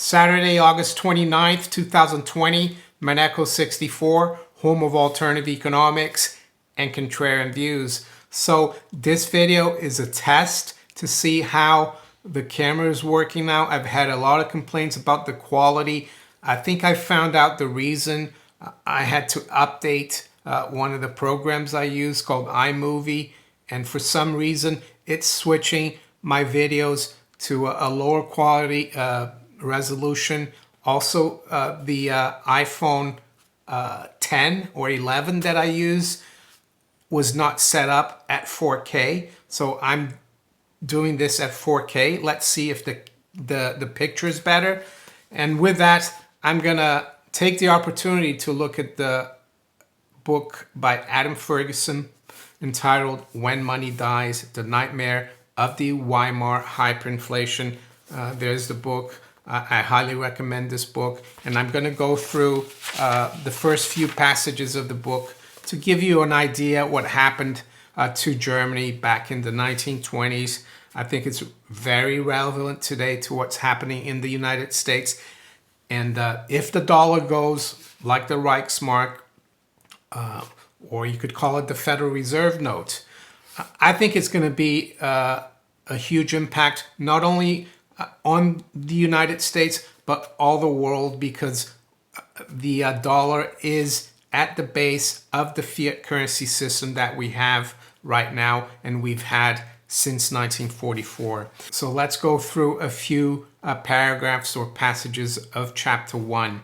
Saturday, August 29th, 2020, Maneco 64, home of alternative economics and contrarian views. So this video is a test to see how the camera is working now. I've had a lot of complaints about the quality. I think I found out the reason. I had to update one of the programs I use called iMovie, and for some reason it's switching my videos to a lower quality resolution. Also, the iPhone 10 or 11 that I use was not set up at 4K, so I'm doing this at 4K. Let's see if the picture is better. And with that, I'm gonna take the opportunity to look at the book by Adam Ferguson entitled When Money Dies, The Nightmare of the Weimar Hyperinflation. There's the book. I highly recommend this book, and I'm going to go through the first few passages of the book to give you an idea what happened to Germany back in the 1920s. I think it's very relevant today to what's happening in the United States. And if the dollar goes like the Reichsmark, or you could call it the Federal Reserve note, I think it's going to be a huge impact, not only on the United States, but all the world, because the dollar is at the base of the fiat currency system that we have right now, and we've had since 1944. So let's go through a few paragraphs or passages of chapter 1.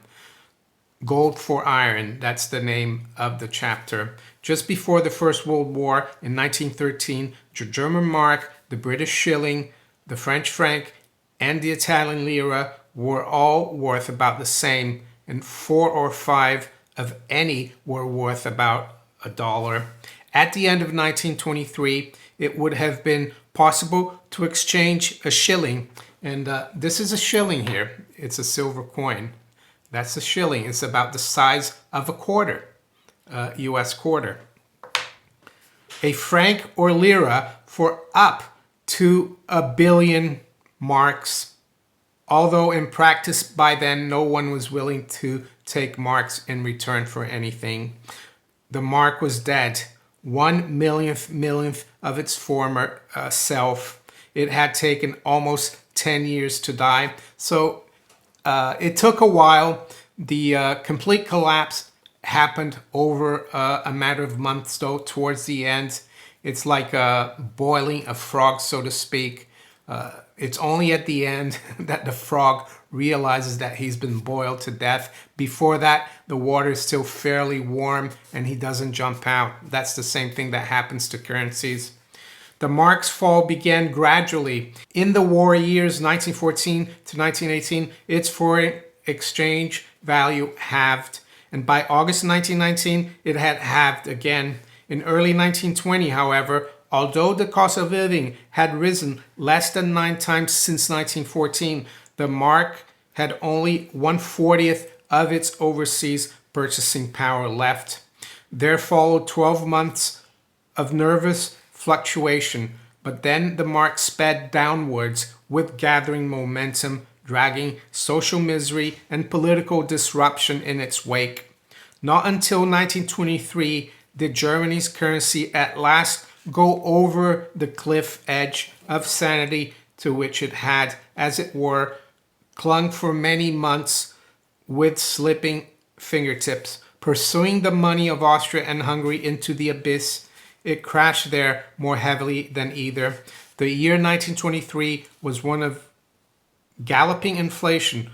Gold for Iron, that's the name of the chapter. Just before the First World War in 1913, the German mark, the British shilling, the French franc, and the Italian lira were all worth about the same, and 4 or 5 of any were worth about $1. At the end of 1923, it would have been possible to exchange a shilling, and this is a shilling here. It's a silver coin. That's a shilling. It's about the size of a quarter, US quarter. A franc or lira for up to 1 billion marks, although in practice by then no one was willing to take marks in return for anything. The mark was dead, 1/1,000,000th of its former self. It had taken almost 10 years to die, so it took a while. The complete collapse happened over a matter of months, though, towards the end. It's like boiling a frog, so to speak. It's only at the end that the frog realizes that he's been boiled to death. Before that, the water is still fairly warm and he doesn't jump out. That's the same thing that happens to currencies. The mark's fall began gradually. In the war years 1914 to 1918, its foreign exchange value halved. And by August 1919, it had halved again. In early 1920, however, although the cost of living had risen less than 9 times since 1914, the mark had only 1/40th of its overseas purchasing power left. There followed 12 months of nervous fluctuation, but then the mark sped downwards with gathering momentum, dragging social misery and political disruption in its wake. Not until 1923 did Germany's currency at last go over the cliff edge of sanity to which it had, as it were, clung for many months with slipping fingertips, pursuing the money of Austria and Hungary into the abyss. It crashed there more heavily than either. The year 1923 was one of galloping inflation,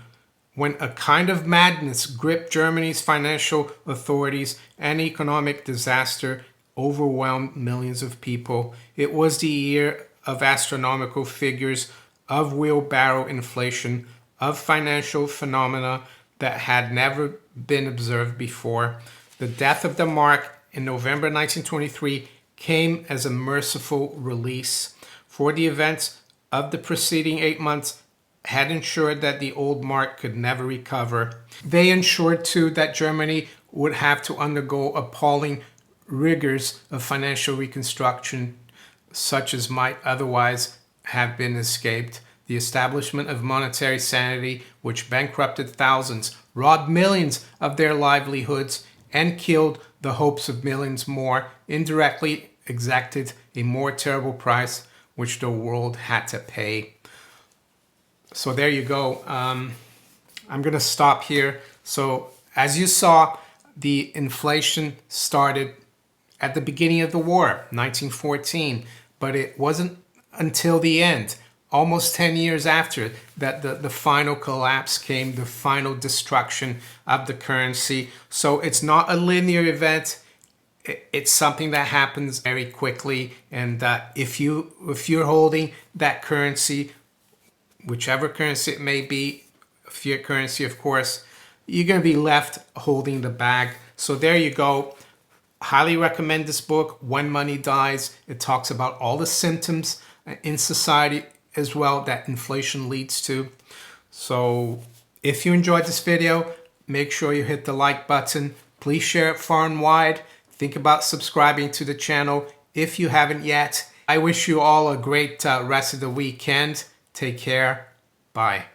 when a kind of madness gripped Germany's financial authorities and economic disaster overwhelmed millions of people. It was the year of astronomical figures, of wheelbarrow inflation, of financial phenomena that had never been observed before. The death of the mark in November 1923 came as a merciful release, for the events of the preceding 8 months had ensured that the old mark could never recover. They ensured too that Germany would have to undergo appalling rigors of financial reconstruction, such as might otherwise have been escaped. the establishment of monetary sanity, which bankrupted thousands, robbed millions of their livelihoods, and killed the hopes of millions more, indirectly exacted a more terrible price which the world had to pay. So there you go. I'm going to stop here. So as you saw, the inflation started at the beginning of the war, 1914, but it wasn't until the end, almost 10 years after, that the final collapse came, the final destruction of the currency. So it's not a linear event. It's something that happens very quickly, and if you're holding that currency, whichever currency it may be, fiat currency of course, you're going to be left holding the bag. So there you go. Highly recommend this book, When Money Dies. It talks about all the symptoms in society as well that inflation leads to. So if you enjoyed this video, make sure you hit the like button. Please share it far and wide. Think about subscribing to the channel if you haven't yet. I wish you all a great rest of the weekend. Take care. Bye.